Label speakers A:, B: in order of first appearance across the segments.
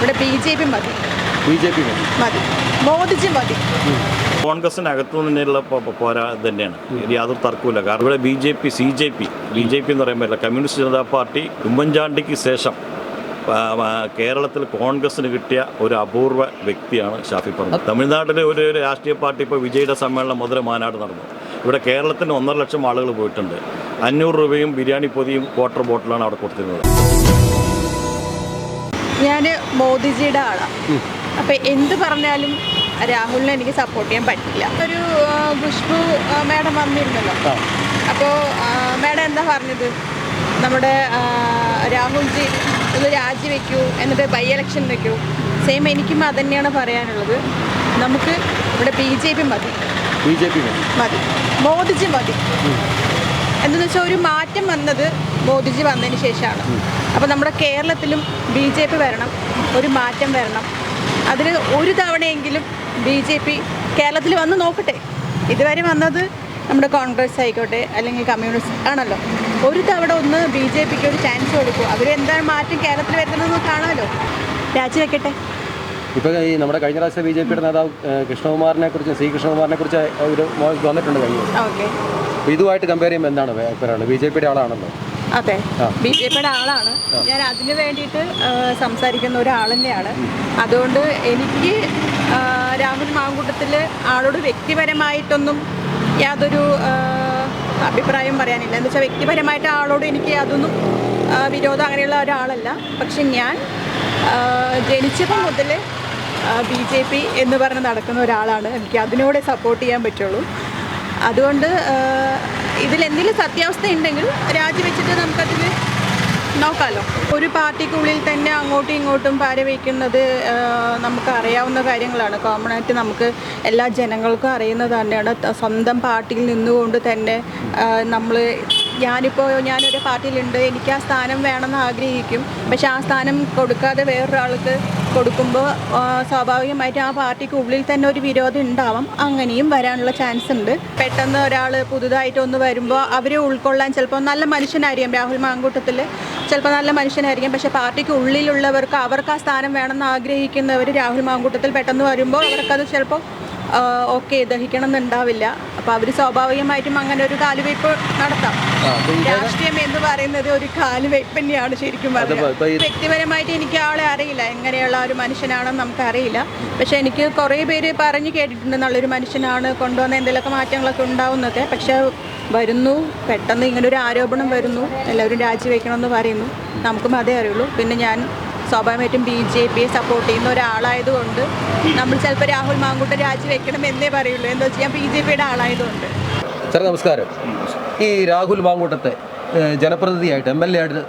A: ഇവിടെ BJP മതി.
B: BJP
A: മതി. മോദിജി മതി.
C: കോൺഗ്രസിനകത്തു നിന്നുള്ള പോരാ തന്നെയാണ്, യാതൊരു തർക്കമില്ല. കാരണം ഇവിടെ BJP എന്ന് പറയുമ്പോൾ കമ്മ്യൂണിസ്റ്റ് ജനതാ പാർട്ടി ഉമ്മൻചാണ്ടിക്ക് ശേഷം കേരളത്തിൽ കോൺഗ്രസിന് കിട്ടിയ ഒരു അപൂർവ വ്യക്തിയാണ് ഷാഫി പറമ്പിൽ. തമിഴ്നാട്ടിലെ ഒരു രാഷ്ട്രീയ പാർട്ടി ഇപ്പോൾ വിജയുടെ സമ്മേളനം മുതൽ മാനാട് നടന്നു. ഇവിടെ കേരളത്തിന് 1.5 ലക്ഷം ആളുകൾ പോയിട്ടുണ്ട്. 500 രൂപയും ബിരിയാണി പൊതിയും വാട്ടർ ബോട്ടിലാണ് അവിടെ കൊടുത്തിരുന്നത്.
A: ഞാൻ മോദിജിയുടെ ആളാണ്. അപ്പം എന്ത് പറഞ്ഞാലും രാഹുലിനെ എനിക്ക് സപ്പോർട്ട് ചെയ്യാൻ പറ്റില്ല. ഒരു ഖുഷ്ബു മാഡം വന്നിരുന്നല്ലോ. അപ്പോൾ മാഡം എന്താ പറഞ്ഞത്, നമ്മുടെ രാഹുൽജി ഒന്ന് രാജിവെക്കൂ, എന്നിട്ട് ബൈ ഇലക്ഷൻ വയ്ക്കൂ. സെയിം എനിക്കും അത് തന്നെയാണ് പറയാനുള്ളത്. നമുക്ക് ഇവിടെ BJP മതി. മോദിജി മതി. എന്താണെന്ന് വെച്ചാൽ ഒരു മാറ്റം വന്നത് മോദിജി വന്നതിന് ശേഷമാണ്. അപ്പോൾ നമ്മുടെ കേരളത്തിലും BJP വരണം, ഒരു മാറ്റം വരണം. അതിന് ഒരു തവണയെങ്കിലും BJP കേരളത്തിൽ വന്ന് നോക്കട്ടെ. ഇതുവരെ വന്നത് നമ്മുടെ കോൺഗ്രസ് ആയിക്കോട്ടെ അല്ലെങ്കിൽ കമ്മ്യൂണിസ്റ്റ് ആണല്ലോ. ഒരു തവണ ഒന്ന് BJPക്ക് ഒരു ചാൻസ് കൊടുക്കും. അവരെന്താണ് മാറ്റം കേരളത്തിൽ വരുന്നതെന്ന് കാണാമല്ലോ. രാജിവെക്കട്ടെ.
B: ഇപ്പോൾ ഈ നമ്മുടെ കഴിഞ്ഞ പ്രാവശ്യം BJPയുടെ നേതാവ് കൃഷ്ണകുമാറിനെ കുറിച്ച് ഒരു വന്നിട്ടുണ്ട് കഴിഞ്ഞു.
A: ഓക്കെ.
B: അപ്പോൾ ഇതുമായിട്ട് കമ്പയർ ചെയ്യുമ്പോൾ എന്താണ് പറയുന്നത്? BJPയുടെ ആളാണല്ലോ.
A: അതെ, BJPയുടെ ആളാണ്. ഞാൻ അതിന് വേണ്ടിയിട്ട് സംസാരിക്കുന്ന ഒരാൾ തന്നെയാണ്. അതുകൊണ്ട് എനിക്ക് രാഹുൽ മാങ്കൂട്ടത്തിൽ ആളോട് വ്യക്തിപരമായിട്ടൊന്നും യാതൊരു അഭിപ്രായം പറയാനില്ല. എന്ന് വെച്ചാൽ വ്യക്തിപരമായിട്ട് ആളോട് എനിക്ക് അതൊന്നും വിരോധം അങ്ങനെയുള്ള ഒരാളല്ല. പക്ഷെ ഞാൻ ജനിച്ചപ്പോൾ മുതൽ BJP എന്ന് പറഞ്ഞ് നടക്കുന്ന ഒരാളാണ്. എനിക്ക് അതിനോടെ സപ്പോർട്ട് ചെയ്യാൻ പറ്റുള്ളൂ. അതുകൊണ്ട് ഇതിലെന്തെങ്കിലും സത്യാവസ്ഥ ഉണ്ടെങ്കിൽ രാജിവെച്ചിട്ട് നമുക്കതിൽ നോക്കാമല്ലോ. ഒരു പാർട്ടിക്കുള്ളിൽ തന്നെ അങ്ങോട്ടും ഇങ്ങോട്ടും പാരവയ്ക്കുന്നത് നമുക്ക് അറിയാവുന്ന കാര്യങ്ങളാണ്. കോമൺ ആയിട്ട് നമുക്ക് എല്ലാ ജനങ്ങൾക്കും അറിയുന്നത് തന്നെയാണ്. സ്വന്തം പാർട്ടിയിൽ നിന്നുകൊണ്ട് തന്നെ ഞാനൊരു പാർട്ടിയിലുണ്ട്, എനിക്ക് ആ സ്ഥാനം വേണമെന്ന് ആഗ്രഹിക്കും. പക്ഷെ ആ സ്ഥാനം കൊടുക്കാതെ വേറൊരാൾക്ക് കൊടുക്കുമ്പോൾ സ്വാഭാവികമായിട്ട് ആ പാർട്ടിക്ക് ഉള്ളിൽ തന്നെ ഒരു വിരോധം ഉണ്ടാവാം. അങ്ങനെയും വരാനുള്ള ചാൻസ് ഉണ്ട്. പെട്ടെന്ന് ഒരാൾ പുതുതായിട്ടൊന്ന് വരുമ്പോൾ അവരെ ഉൾക്കൊള്ളാൻ ചിലപ്പോൾ നല്ല മനുഷ്യനായിരിക്കും. രാഹുൽ മാങ്കൂട്ടത്തിൽ ചിലപ്പോൾ നല്ല മനുഷ്യനായിരിക്കും. പക്ഷേ പാർട്ടിക്ക് ഉള്ളിലുള്ളവർക്ക് അവർക്ക് ആ സ്ഥാനം വേണമെന്ന് ആഗ്രഹിക്കുന്നവർ രാഹുൽ മാങ്കൂട്ടത്തിൽ പെട്ടെന്ന് വരുമ്പോൾ അവർക്കത് ചിലപ്പോൾ ഓക്കെ ദഹിക്കണം എന്നുണ്ടാവില്ല. അപ്പോൾ അവർ സ്വാഭാവികമായിട്ടും അങ്ങനെ ഒരു കാലുവയ്പ് നടത്താം. രാഷ്ട്രീയം എന്ന് പറയുന്നത് ഒരു കാലുവയ്പ് തന്നെയാണ് ശരിക്കും പറയുന്നത്. വ്യക്തിപരമായിട്ട് എനിക്ക് ആളെ അറിയില്ല, എങ്ങനെയുള്ള ഒരു മനുഷ്യനാണെന്ന് നമുക്കറിയില്ല. പക്ഷേ എനിക്ക് കുറേ പേര് പറഞ്ഞു കേട്ടിട്ടുണ്ട് നല്ലൊരു മനുഷ്യനാണ്, കൊണ്ടുവന്ന എന്തെങ്കിലുമൊക്കെ മാറ്റങ്ങളൊക്കെ ഉണ്ടാവുന്നൊക്കെ. പക്ഷേ വരുന്നു, പെട്ടെന്ന് ഇങ്ങനൊരു ആരോപണം വരുന്നു, എല്ലാവരും രാജിവെക്കണമെന്ന് പറയുന്നു. നമുക്കും അതേ അറിയുള്ളൂ. പിന്നെ ഞാൻ സ്വാഭാവികമായിട്ടും BJPയെ സപ്പോർട്ട് ചെയ്യുന്ന ഒരാളായതുകൊണ്ട് നമ്മൾ ചിലപ്പോൾ രാഹുൽ മാങ്കൂട്ടം രാജിവെക്കണം എന്നേ പറയുള്ളൂ. എന്താ വെച്ചാൽ ഞാൻ BJPയുടെ ആളായതുകൊണ്ട്.
B: സാർ നമസ്കാരം. ഈ രാഹുൽ മാങ്കൂട്ടത്തെ ജനപ്രതിനിധിയായിട്ട് MLA ആയിട്ട്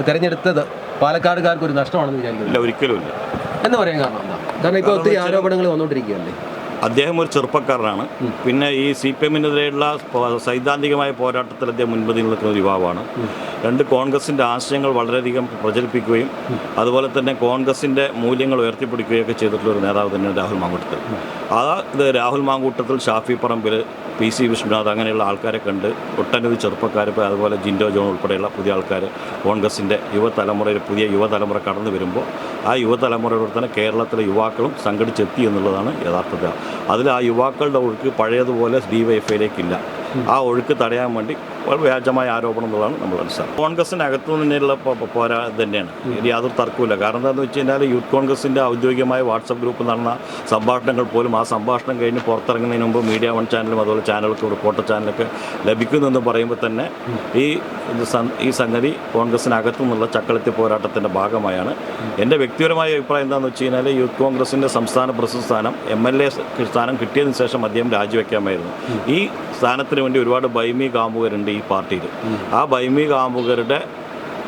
B: തിരഞ്ഞെടുത്തത് പാലക്കാടുകാർക്ക് ഒരു നഷ്ടമാണെന്ന് വിചാരിക്കുന്നു?
C: ഒരിക്കലും ഇല്ല
B: എന്ന് പറയാൻ കാരണം ഇപ്പോൾ ഒത്തിരി ആരോപണങ്ങൾ വന്നുകൊണ്ടിരിക്കുകയല്ലേ.
C: അദ്ദേഹം ഒരു ചെറുപ്പക്കാരനാണ്. പിന്നെ ഈ CPM-നെതിരെയുള്ള സൈദ്ധാന്തികമായ പോരാട്ടത്തിൽ അദ്ദേഹം മുൻപന്തിയിൽ നിൽക്കുന്ന ഒരു യുവാവാണ്. കോൺഗ്രസിൻ്റെ ആശയങ്ങൾ വളരെയധികം പ്രചരിപ്പിക്കുകയും അതുപോലെ തന്നെ കോൺഗ്രസിൻ്റെ മൂല്യങ്ങൾ ഉയർത്തിപ്പിടിക്കുകയൊക്കെ ചെയ്തിട്ടുള്ള ഒരു നേതാവ് തന്നെയാണ് രാഹുൽ മാങ്കൂട്ടത്തിൽ. രാഹുൽ മാങ്കൂട്ടത്തിൽ, ഷാഫി പറമ്പിൽ, PC വിശ്വനാഥ് അങ്ങനെയുള്ള ആൾക്കാരെ കണ്ട് ഒട്ടനവധി ചെറുപ്പക്കാർ, ഇപ്പോൾ അതുപോലെ ജിൻഡോ ജോൺ ഉൾപ്പെടെയുള്ള പുതിയ ആൾക്കാർ കോൺഗ്രസിൻ്റെ പുതിയ യുവതലമുറ കടന്നു വരുമ്പോൾ ആ യുവതലമുറയോട് തന്നെ കേരളത്തിലെ യുവാക്കളും സംഘടിച്ചെത്തി എന്നുള്ളതാണ് യഥാർത്ഥത. അതിൽ ആ യുവാക്കളുടെ ഒഴുക്ക് പഴയതുപോലെ DYFIയിലേക്കില്ല. ആ ഒഴുക്ക് തടയാൻ വേണ്ടി വ്യാജമായ ആരോപണം എന്നുള്ളതാണ് നമ്മൾ മനസ്സിലാക്കുന്നത്. കോൺഗ്രസിനകത്തു നിന്നുള്ള പോരാ തന്നെയാണ്, യാതൊരു തർക്കമില്ല. കാരണം എന്താണെന്ന് വെച്ച് കഴിഞ്ഞാൽ യൂത്ത് കോൺഗ്രസിൻ്റെ ഔദ്യോഗികമായ വാട്സപ്പ് ഗ്രൂപ്പ് നടന്ന സംഭാഷണങ്ങൾ പോലും ആ സംഭാഷണം കഴിഞ്ഞ് പുറത്തിറങ്ങുന്നതിന് മുമ്പ് മീഡിയ 1 ചാനലും അതുപോലെ ചാനലുകൾക്ക് റിപ്പോർട്ടർ ചാനലൊക്കെ ലഭിക്കുന്നെന്ന് പറയുമ്പോൾ തന്നെ ഈ സംഗതി കോൺഗ്രസിനകത്തു നിന്നുള്ള ചക്കളത്തി പോരാട്ടത്തിൻ്റെ ഭാഗമായാണ്. എൻ്റെ വ്യക്തിപരമായ അഭിപ്രായം എന്താണെന്ന് വെച്ച് കഴിഞ്ഞാൽ യൂത്ത് കോൺഗ്രസിൻ്റെ സംസ്ഥാന പ്രസിഡന്റ് സ്ഥാനം MLA സ്ഥാനം കിട്ടിയതിന് ശേഷം അദ്ദേഹം രാജിവെക്കാമായിരുന്നു. ഈ സ്ഥാനത്തിന് വേണ്ടി ഒരുപാട് ബൈമി കാമുകരുണ്ട് ഈ പാർട്ടിയിൽ. ആ ബൈമി കാമുകരുടെ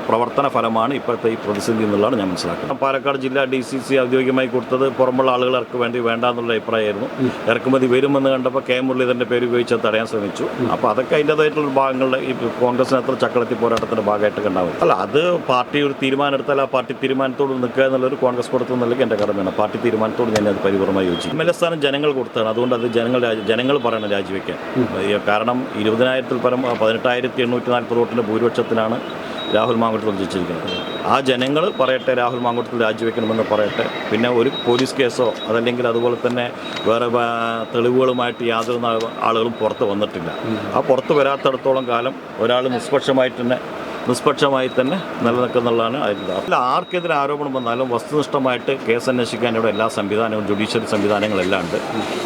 C: പ്രവർത്തന ഫലമാണ് ഇപ്പോഴത്തെ ഈ പ്രതിസന്ധി എന്നുള്ളതാണ് ഞാൻ മനസ്സിലാക്കുന്നത്. പാലക്കാട് ജില്ലാ DCC ഔദ്യോഗികമായി കൊടുത്തത് പുറമുള്ള ആളുകൾക്ക് വേണ്ട എന്നുള്ള അഭിപ്രായമായിരുന്നു. ഇറക്കുമതി വരുമെന്ന് കണ്ടപ്പോൾ മുരളീധരൻ്റെ പേര് ഉപയോഗിച്ച് തടയാൻ ശ്രമിച്ചു. അപ്പോൾ അതൊക്കെ അതിൻ്റേതായിട്ടുള്ള ഭാഗങ്ങളുടെ ഈ കോൺഗ്രസിനകത്ത് ചക്കളത്തി പോരാട്ടത്തിൻ്റെ ഭാഗമായിട്ട് കണ്ടാവും. അല്ല, അത് പാർട്ടി ഒരു തീരുമാനം എടുത്താൽ ആ പാർട്ടി തീരുമാനത്തോട് നിൽക്കുക എന്നുള്ളൊരു കോൺഗ്രസ് പുറത്തു നിന്നുണ്ടെങ്കിൽ എൻ്റെ കടമയാണ്. പാർട്ടി തീരുമാനത്തോട് ഞാൻ അത് പരിപൂർണ്ണമായി യോജിക്കും. MLA സ്ഥാനം ജനങ്ങൾ കൊടുത്താണ്. അതുകൊണ്ട് അത് ജനങ്ങൾ പറയണം രാജിവെക്കാൻ. കാരണം 20,000-ൽ പരം 18,840 വോട്ടിൻ്റെ ഭൂരിപക്ഷത്തിനാണ് രാഹുൽ മാങ്കൂട്ടത്തിൽ ജയിച്ചിരിക്കുന്നത്. ആ ജനങ്ങൾ പറയട്ടെ, രാഹുൽ മാങ്കൂട്ടത്തിൽ രാജിവെക്കണമെന്ന് പറയട്ടെ. പിന്നെ ഒരു പോലീസ് കേസോ അതല്ലെങ്കിൽ അതുപോലെ തന്നെ വേറെ തെളിവുകളുമായിട്ട് യാതൊരു ആളുകളും പുറത്ത് വന്നിട്ടില്ല. ആ പുറത്ത് വരാത്തിടത്തോളം കാലം ഒരാൾ നിഷ്പക്ഷമായി തന്നെ നിലനിൽക്കുന്നുള്ളതാണ് അതിൻ്റെ. അതിൽ ആർക്കെതിരെ ആരോപണം വന്നാലും വസ്തുനിഷ്ഠമായിട്ട് കേസ് അന്വേഷിക്കാൻ ഇവിടെ എല്ലാ സംവിധാനവും ജുഡീഷ്യറി സംവിധാനങ്ങളെല്ലാം ഉണ്ട്.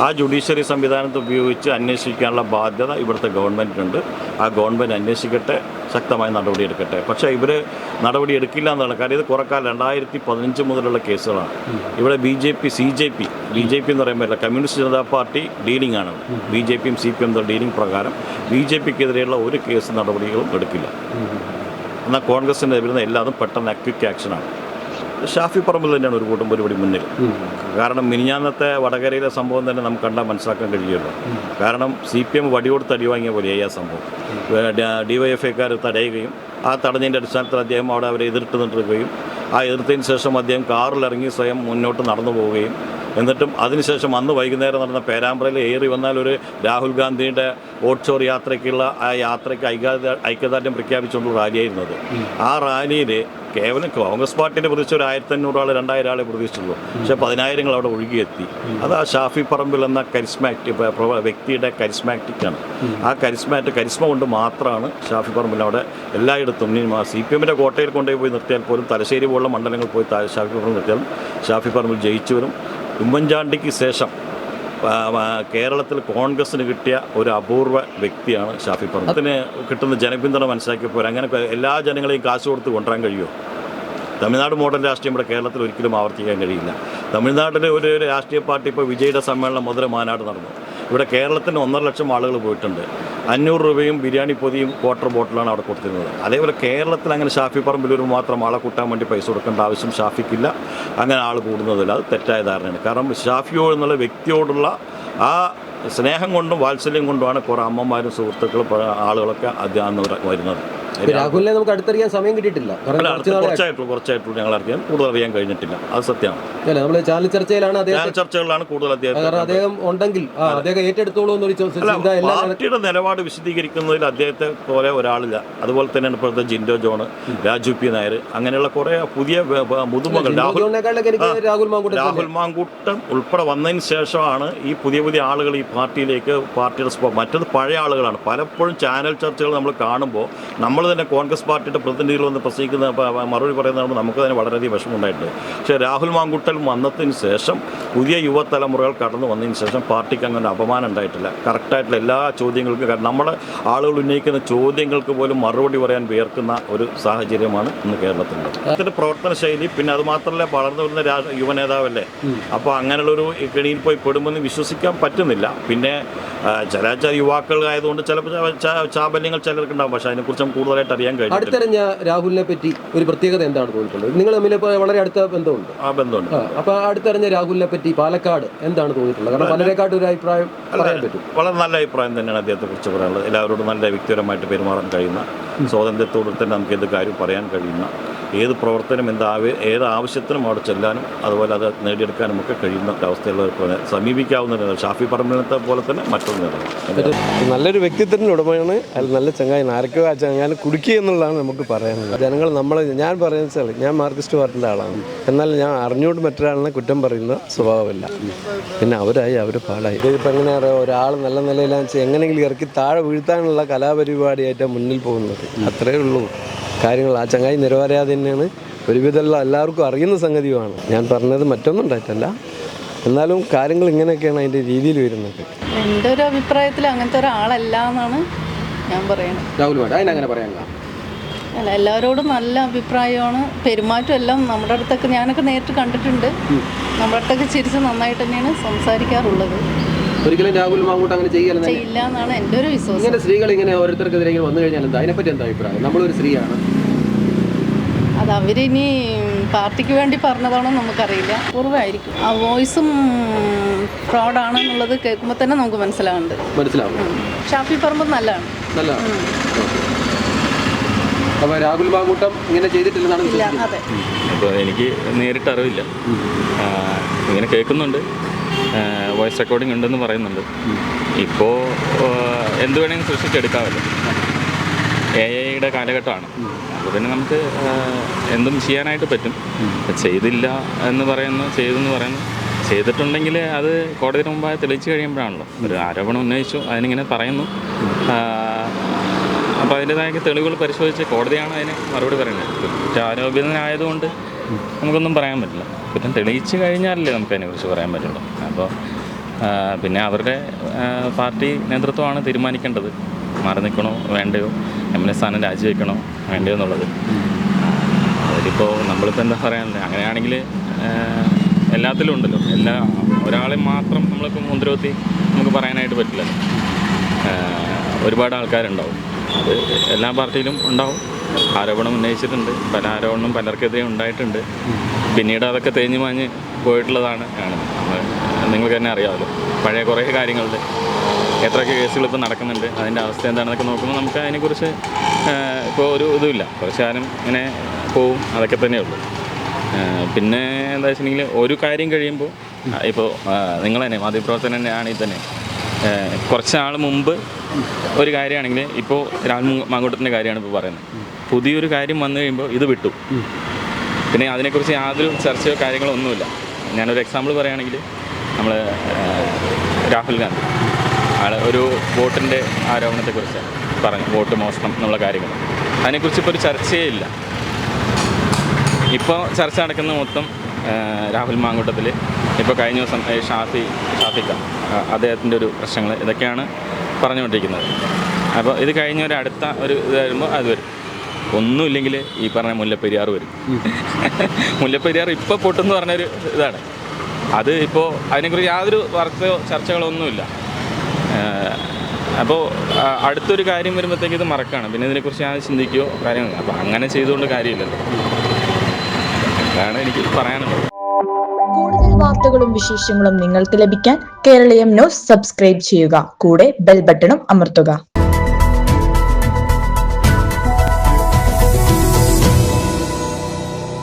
C: ആ ജുഡീഷ്യറി സംവിധാനത്തെ ഉപയോഗിച്ച് അന്വേഷിക്കാനുള്ള ബാധ്യത ഇവിടുത്തെ ഗവൺമെൻറ്റിനുണ്ട്. ആ ഗവൺമെൻറ് അന്വേഷിക്കട്ടെ, ശക്തമായ നടപടിയെടുക്കട്ടെ. പക്ഷേ ഇവർ നടപടി എടുക്കില്ല എന്നാണ് കാര്യം. ഇത് കുറക്കാലം 2015 മുതലുള്ള കേസുകളാണ്. ഇവിടെ BJP എന്ന് പറയുമ്പോൾ കമ്മ്യൂണിസ്റ്റ് ജനതാ പാർട്ടി ഡീലിംഗ് ആണ്. BJPയും CPM ഡീലിംഗ് പ്രകാരം BJPക്കെതിരെയുള്ള ഒരു കേസ് നടപടികളും എടുക്കില്ല. എന്നാൽ കോൺഗ്രസിൻ്റെ വരുന്ന എല്ലാതും പെട്ടെന്ന് ക്വിക്ക് ആക്ഷനാണ്. ഷാഫി പറമ്പിൽ തന്നെയാണ് ഒരു കൂട്ടം പരിപാടി മുന്നിൽ. കാരണം മിനിഞ്ഞാന്നത്തെ വടകരയിലെ സംഭവം തന്നെ നമുക്ക് കണ്ടാൽ മനസ്സിലാക്കാൻ കഴിയുമല്ലോ. കാരണം CPM വടിയോട് തടി വാങ്ങിയ പോലെയായി ആ സംഭവം. DYFIക്കാർ തടയുകയും ആ തടഞ്ഞതിൻ്റെ അടിസ്ഥാനത്തിൽ അദ്ദേഹം അവിടെ അവരെ എതിർത്ത് നിൽക്കുകയും ആ എതിർത്തതിന് ശേഷം അദ്ദേഹം കാറിലിറങ്ങി സ്വയം മുന്നോട്ട് നടന്നു പോവുകയും എന്നിട്ടും അതിനുശേഷം അന്ന് വൈകുന്നേരം നടന്ന പേരാമ്പ്രയിൽ ഏറി വന്നാൽ ഒരു രാഹുൽ ഗാന്ധിയുടെ വോട്ട് ചോർ യാത്രയ്ക്കുള്ള ആ യാത്രയ്ക്ക് ഐക്യദാർഢ്യം പ്രഖ്യാപിച്ചുകൊണ്ടുള്ള റാലിയായിരുന്നത്. ആ റാലിയിൽ കേവലം കോൺഗ്രസ് പാർട്ടിൻ്റെ പ്രതീക്ഷിച്ച ഒരു 1500 ആൾ 2000 ആളെ പ്രതീക്ഷിച്ചുള്ളൂ. പക്ഷേ 10,000 അവിടെ ഒഴുകിയെത്തി. അത് ആ ഷാഫി പറമ്പിൽ എന്ന വ്യക്തിയുടെ കരിസ്മാറ്റിക്കാണ്. ആ കരിസ്മ കൊണ്ട് മാത്രമാണ് ഷാഫി പറമ്പിൽ അവിടെ എല്ലായിടത്തും CPMൻ്റെ കോട്ടയിൽ കൊണ്ടുപോയി നിർത്തിയാൽ പോലും തലശ്ശേരി പോലുള്ള മണ്ഡലങ്ങളിൽ പോയി ഷാഫി പറമ്പിൽ നിർത്തിയാൽ ഷാഫി പറമ്പിൽ ജയിച്ചു വരും. ഉമ്മൻചാണ്ടിക്ക് ശേഷം കേരളത്തിൽ കോൺഗ്രസ്സിന് കിട്ടിയ ഒരു അപൂർവ വ്യക്തിയാണ് ഷാഫി പറമ്പിൽ. അതിന് കിട്ടുന്ന ജനപിന്തുണ മനസ്സിലാക്കിയപ്പോൾ അങ്ങനെ എല്ലാ ജനങ്ങളെയും കാശ് കൊടുത്ത് കൊണ്ടുവരാൻ കഴിയുമോ? തമിഴ്നാട് മോഡൽ രാഷ്ട്രീയം ഇവിടെ കേരളത്തിൽ ഒരിക്കലും ആവർത്തിക്കാൻ കഴിയില്ല. തമിഴ്നാട്ടിൽ ഒരു രാഷ്ട്രീയ പാർട്ടി ഇപ്പോൾ വിജയുടെ സമ്മേളനം മധുര മാനാട് നടന്നു. ഇവിടെ കേരളത്തിന് 1.5 ലക്ഷം ആളുകൾ പോയിട്ടുണ്ട്. 500 രൂപയും ബിരിയാണി പൊതിയും ക്വാർട്ടർ ബോട്ടിലാണ് അവിടെ കൊടുത്തിരുന്നത്. അതേപോലെ കേരളത്തിൽ അങ്ങനെ ഷാഫി പറമ്പിലൂർ മാത്രം ആളെ കൂട്ടാൻ വേണ്ടി പൈസ കൊടുക്കേണ്ട ആവശ്യം ഷാഫിക്കില്ല. അങ്ങനെ ആൾ കൂടുന്നതില്ല. അത് തെറ്റായ ധാരണയാണ്. കാരണം ഷാഫിയോ എന്നുള്ള വ്യക്തിയോടുള്ള ആ സ്നേഹം കൊണ്ടും വാത്സല്യം കൊണ്ടുമാണ് കുറേ അമ്മമാരും സുഹൃത്തുക്കളും ആളുകളൊക്കെ അന്ന് വരുന്നത്.
B: രാഹുലിനെ നമുക്ക് അടുത്തറിയാൻ സമയം കിട്ടിയിട്ടില്ല.
C: കുറച്ചായിട്ടുള്ളൂ ഞങ്ങൾ അറിയാൻ കൂടുതൽ അറിയാൻ കഴിഞ്ഞിട്ടില്ല. അത് സത്യമാണ്.
B: നമ്മൾ ചാനൽ
C: ചർച്ചകളിലാണ് കൂടുതൽ
B: അദ്ദേഹം ഉണ്ടെങ്കിൽ അദ്ദേഹം ഏറ്റെടുത്തോളൂ
C: പാർട്ടിയുടെ നിലപാട് വിശദീകരിക്കുന്നതിൽ അദ്ദേഹത്തെ പോലെ ഒരാളില്ല. അതുപോലെ തന്നെയാണ് ഇപ്പോഴത്തെ ജിൻഡോ ജോൺ, രാജു P നായർ, അങ്ങനെയുള്ള കുറേ പുതിയ മുതുമകൾ രാഹുൽ മാങ്കൂട്ടം ഉൾപ്പെടെ വന്നതിന് ശേഷമാണ് ഈ പുതിയ ആളുകൾ ഈ പാർട്ടിയുടെ മറ്റത് പഴയ ആളുകളാണ്. പലപ്പോഴും ചാനൽ ചർച്ചകൾ നമ്മൾ കാണുമ്പോൾ നമ്മൾ തന്നെ കോൺഗ്രസ് പാർട്ടിയുടെ പ്രതിനിധികൾ വന്ന് പ്രസംഗിക്കുന്ന മറുപടി പറയുന്നതാണ് നമുക്ക് തന്നെ വളരെയധികം വിഷമമുണ്ടായിട്ടുണ്ട്. പക്ഷേ രാഹുൽ മാങ്കൂട്ടൽ വന്നതിന് ശേഷം പുതിയ യുവതലമുറകൾ കടന്നു വന്നതിന് ശേഷം പാർട്ടിക്ക് അങ്ങനെ അപമാനം ഉണ്ടായിട്ടില്ല. കറക്റ്റായിട്ടുള്ള എല്ലാ ചോദ്യങ്ങൾക്കും, കാരണം നമ്മുടെ ആളുകൾ ഉന്നയിക്കുന്ന ചോദ്യങ്ങൾക്ക് പോലും മറുപടി പറയാൻ വിയർക്കുന്ന ഒരു സാഹചര്യമാണ് ഇന്ന് കേരളത്തിലുള്ളത്. അതിൻ്റെ പ്രവർത്തന ശൈലി, പിന്നെ അതുമാത്രമല്ല വളർന്നു വരുന്ന യുവനേതാവല്ലേ, അപ്പോൾ അങ്ങനെയുള്ളൊരു കെണിയിൽ പോയി പെടുമെന്ന് വിശ്വസിക്കാൻ പറ്റുന്നില്ല. പിന്നെ ചില യുവാക്കളായതുകൊണ്ട് ചിലപ്പോൾ ചാബല്യങ്ങൾ ചിലർക്കുണ്ടാകും. പക്ഷേ അതിനെക്കുറിച്ച് കൂടുതലായിട്ട് അറിയാൻ കഴിയും.
B: അടുത്തറിഞ്ഞ രാഹുലിനെ പറ്റി ഒരു പ്രത്യേകത എന്താണ് തോന്നിയിട്ടുള്ളത്? നിങ്ങൾ തമ്മിൽ വളരെ അടുത്ത ബന്ധമുണ്ട്.
C: ബന്ധമുണ്ട്.
B: അപ്പോൾ അടുത്തറിഞ്ഞ രാഹുലിനെ പറ്റി പാലക്കാട് എന്താണ് തോന്നിയിട്ടുള്ളത്? കാരണം പലരെക്കാട്ടും ഒരു അഭിപ്രായം പറയാൻ പറ്റും.
C: വളരെ നല്ല അഭിപ്രായം തന്നെയാണ് അദ്ദേഹത്തെ കുറിച്ച് പറയാനുള്ളത്. എല്ലാവരോടും നല്ല വ്യക്തിപരമായിട്ട് പെരുമാറാൻ കഴിയുന്ന, സ്വാതന്ത്ര്യത്തോടെ തന്നെ നമുക്ക് എന്ത് കാര്യം പറയാൻ കഴിയുന്ന, ഏത് പ്രവർത്തനം ഏത് ആവശ്യത്തിനും അവിടെ ചെല്ലാനും അതുപോലെ അത് നേടിയെടുക്കാനും ഒക്കെ കഴിയുന്ന അവസ്ഥയുള്ള സമീപിക്കാവുന്ന ഷാഫി പറമ്പിലത്തെ പോലെ തന്നെ മറ്റൊരു നേതാവ്.
D: നല്ലൊരു വ്യക്തിത്വത്തിൻ്റെ ഉടമയാണ്. അതിൽ നല്ല ചങ്ങായി ആരൊക്കെ ആ ചങ്ങായി കുടുക്കി എന്നുള്ളതാണ് നമുക്ക് പറയാനുള്ളത്. ജനങ്ങൾ ഞാൻ പറയുന്നത് വെച്ചാൽ ഞാൻ മാർക്സിസ്റ്റ് പാർട്ടിൻ്റെ ആളാണ്. എന്നാൽ ഞാൻ അറിഞ്ഞുകൊണ്ട് മറ്റൊരാളിനെ കുറ്റം പറയുന്ന സ്വഭാവമല്ല. പിന്നെ അവരായി അവർ പാടായി. ഇതിപ്പോൾ എങ്ങനെ അറിയാം, ഒരാൾ നല്ല നിലയിലാണെന്ന് വെച്ചാൽ എങ്ങനെയെങ്കിലും ഇറക്കി താഴെ വീഴ്ത്താനുള്ള കലാപരിപാടിയായിട്ടാണ് മുന്നിൽ പോകുന്നത്. അത്രയേ ഉള്ളൂ കാര്യങ്ങൾ. ആ ചങ്ങായി നിരപരാധി തന്നെയാണ്. ഒരുവിധമുള്ള എല്ലാവർക്കും അറിയുന്ന സംഗതിയുമാണ്. ഞാൻ പറഞ്ഞത് മറ്റൊന്നും ഉണ്ടായിട്ടല്ല. എന്നാലും കാര്യങ്ങൾ ഇങ്ങനെയൊക്കെയാണ് അതിൻ്റെ രീതിയിൽ വരുന്നത്.
E: എൻ്റെ ഒരു അഭിപ്രായത്തിൽ അങ്ങനത്തെ ഒരാളല്ല എന്നാണ് ഞാൻ പറയുന്നത്. അല്ല, എല്ലാവരോടും നല്ല അഭിപ്രായമാണ്. പെരുമാറ്റം എല്ലാം നമ്മുടെ അടുത്തൊക്കെ ഞാനൊക്കെ നേരിട്ട് കണ്ടിട്ടുണ്ട്. നമ്മുടെ അടുത്തൊക്കെ ചിരിച്ച് നന്നായിട്ട് തന്നെയാണ് സംസാരിക്കാറുള്ളത്.
B: ഒരിക്കലും രാഹുൽ മാങ്കൂട്ടം അങ്ങനെ
E: ചെയ്യില്ല എന്നാണ് എൻ്റെ ഒരു വിശ്വാസം.
B: ഇങ്ങനെ സ്ത്രീകൾ ഇങ്ങനെ ഓരോരുത്തർക്കെതിരെ വന്നു കഴിഞ്ഞാൽ എന്താ അതിനെപ്പറ്റി എന്താ അഭിപ്രായം? നമ്മളൊരു സ്ത്രീയാണ്.
E: അത് അവരിനി പാർട്ടിക്ക് വേണ്ടി പറഞ്ഞതാണോ നമുക്കറിയില്ല. പൂർവ്വമായിരിക്കും. ആ വോയിസും ഫ്രോഡാണെന്നുള്ളത് കേൾക്കുമ്പോൾ തന്നെ നമുക്ക് മനസ്സിലാവും. ഷാഫി പറമ്പ് നല്ലതാണ്.
B: അപ്പോൾ രാഹുൽ മാങ്കൂട്ടം ഇങ്ങനെ ചെയ്തിട്ടില്ലെന്നാണ്.
E: അതെ.
F: അപ്പോൾ എനിക്ക് നേരിട്ട് അറിവില്ല. ഇങ്ങനെ കേൾക്കുന്നുണ്ട്, വോയിസ് റെക്കോർഡിംഗ് ഉണ്ടെന്ന് പറയുന്നുണ്ട്. ഇപ്പോൾ എന്ത് വേണമെങ്കിലും സൃഷ്ടിച്ചെടുക്കാമല്ലോ. AI യുടെ കാലഘട്ടമാണ്. അപ്പോൾ പിന്നെ നമുക്ക് എന്തും ചെയ്യാനായിട്ട് പറ്റും. ചെയ്തില്ല എന്ന് പറയുന്നു, ചെയ്തെന്ന് പറയുന്നു. ചെയ്തിട്ടുണ്ടെങ്കിൽ അത് കോടതിയുടെ മുമ്പായി തെളിയിച്ച് കഴിയുമ്പോഴാണല്ലോ. ഒരു ആരോപണം ഉന്നയിച്ചു, അതിനിങ്ങനെ പറയുന്നു. അപ്പോൾ അതിൻ്റേതായ തെളിവുകൾ പരിശോധിച്ച് കോടതിയാണ് അതിന് മറുപടി പറയുന്നത്. കുറ്റാരോപിതനായതുകൊണ്ട് നമുക്കൊന്നും പറയാൻ പറ്റില്ല. കുറ്റം തെളിയിച്ച് കഴിഞ്ഞാലല്ലേ നമുക്ക് അതിനെക്കുറിച്ച് പറയാൻ പറ്റുള്ളൂ. അപ്പോൾ പിന്നെ അവരുടെ പാർട്ടി നേതൃത്വമാണ് തീരുമാനിക്കേണ്ടത്, മാറി നിൽക്കണോ വേണ്ടയോ, എം.എൽ.എ. സ്ഥാനം രാജിവെക്കണോ വേണ്ടയോ എന്നുള്ളത്. അതിലിപ്പോൾ നമ്മളിപ്പോൾ എന്താ പറയാനുള്ളത്, അങ്ങനെയാണെങ്കിൽ എല്ലാത്തിലും ഉണ്ടല്ലോ. ഒരാളെ മാത്രം നമ്മളിപ്പോൾ മുദ്രകുത്തി നമുക്ക് പറയാനായിട്ട് പറ്റില്ലല്ലോ. ഒരുപാട് ആൾക്കാരുണ്ടാവും, അത് എല്ലാ പാർട്ടിയിലും ഉണ്ടാവും. ആരോപണം ഉന്നയിച്ചിട്ടുണ്ട്, പല ആരോപണവും പലർക്കെതിരെ ഉണ്ടായിട്ടുണ്ട്. പിന്നീട് അതൊക്കെ തേഞ്ഞു മാഞ്ഞ് പോയിട്ടുള്ളതാണ്. നിങ്ങൾക്ക് തന്നെ അറിയാമല്ലോ, പഴയ കുറേ കാര്യങ്ങളുണ്ട്. എത്രയൊക്കെ കേസുകൾ ഇപ്പോൾ നടക്കുന്നുണ്ട്, അതിൻ്റെ അവസ്ഥ എന്താണെന്നൊക്കെ നോക്കുമ്പോൾ നമുക്ക് അതിനെക്കുറിച്ച് ഇപ്പോൾ ഒരു ഇതുമില്ല. കുറച്ച് കാലം ഇങ്ങനെ പോവും, അതൊക്കെ തന്നെയുള്ളൂ. പിന്നെ എന്താ വെച്ചിട്ടുണ്ടെങ്കിൽ ഒരു കാര്യം കഴിയുമ്പോൾ ഇപ്പോൾ നിങ്ങൾ തന്നെ മാധ്യമപ്രവർത്തനം തന്നെ ആണെങ്കിൽ തന്നെ കുറച്ച് നാൾ മുമ്പ് ഒരു കാര്യമാണെങ്കിൽ ഇപ്പോൾ രാഹുൽ മാങ്കൂട്ടത്തിൻ്റെ കാര്യമാണ് ഇപ്പോൾ പറയുന്നത്. പുതിയൊരു കാര്യം വന്നു കഴിയുമ്പോൾ ഇത് വിട്ടു, പിന്നെ അതിനെക്കുറിച്ച് യാതൊരു ചർച്ചയോ കാര്യങ്ങളോ ഒന്നുമില്ല. ഞാനൊരു എക്സാമ്പിൾ പറയുകയാണെങ്കിൽ, നമ്മൾ രാഹുൽ ഗാന്ധി ഒരു വോട്ടിൻ്റെ ആരോപണത്തെക്കുറിച്ച് പറഞ്ഞു, വോട്ട് മോഷണം എന്നുള്ള കാര്യങ്ങൾ. അതിനെക്കുറിച്ച് ഇപ്പോൾ ഒരു ചർച്ചയേ ഇല്ല. ഇപ്പോൾ ചർച്ച നടക്കുന്ന മൊത്തം രാഹുൽ മാങ്കൂട്ടത്തിൽ, ഇപ്പോൾ കഴിഞ്ഞ ദിവസം ഷാഫിക്ക അദ്ദേഹത്തിൻ്റെ ഒരു പ്രശ്നങ്ങൾ, ഇതൊക്കെയാണ് പറഞ്ഞുകൊണ്ടിരിക്കുന്നത്. അപ്പോൾ ഇത് കഴിഞ്ഞ അടുത്ത ഒരു ഇത് വരുമ്പോൾ അത് വരും. ഒന്നുമില്ലെങ്കിൽ ഈ പറഞ്ഞ മുല്ലപ്പെരിയാർ വരും. മുല്ലപ്പെരിയാർ ഇപ്പോൾ പൊട്ടെന്ന് പറഞ്ഞൊരു ഇതാണ്. അത് ഇപ്പോൾ അതിനെക്കുറിച്ച് യാതൊരു വാർത്തയോ ചർച്ചകളോ ഒന്നുമില്ല. അപ്പോൾ അടുത്തൊരു കാര്യം വരുമ്പോഴത്തേക്ക് ഇത് മറക്കാണ്, പിന്നെ ഇതിനെക്കുറിച്ച് ഞാൻ ചിന്തിക്കുകയോ കാര്യങ്ങൾ. അപ്പോൾ അങ്ങനെ ചെയ്തുകൊണ്ട് കാര്യമില്ലല്ലോ. അതാണ് എനിക്ക് പറയാനുള്ളത്.
G: കൂടുതൽ വാർത്തകളും വിശേഷങ്ങളും നിങ്ങൾക്ക് ലഭിക്കാൻ കേരളീയം ന്യൂസ് സബ്സ്ക്രൈബ് ചെയ്യുക. കൂടെ ബെൽ ബട്ടണും അമർത്തുക.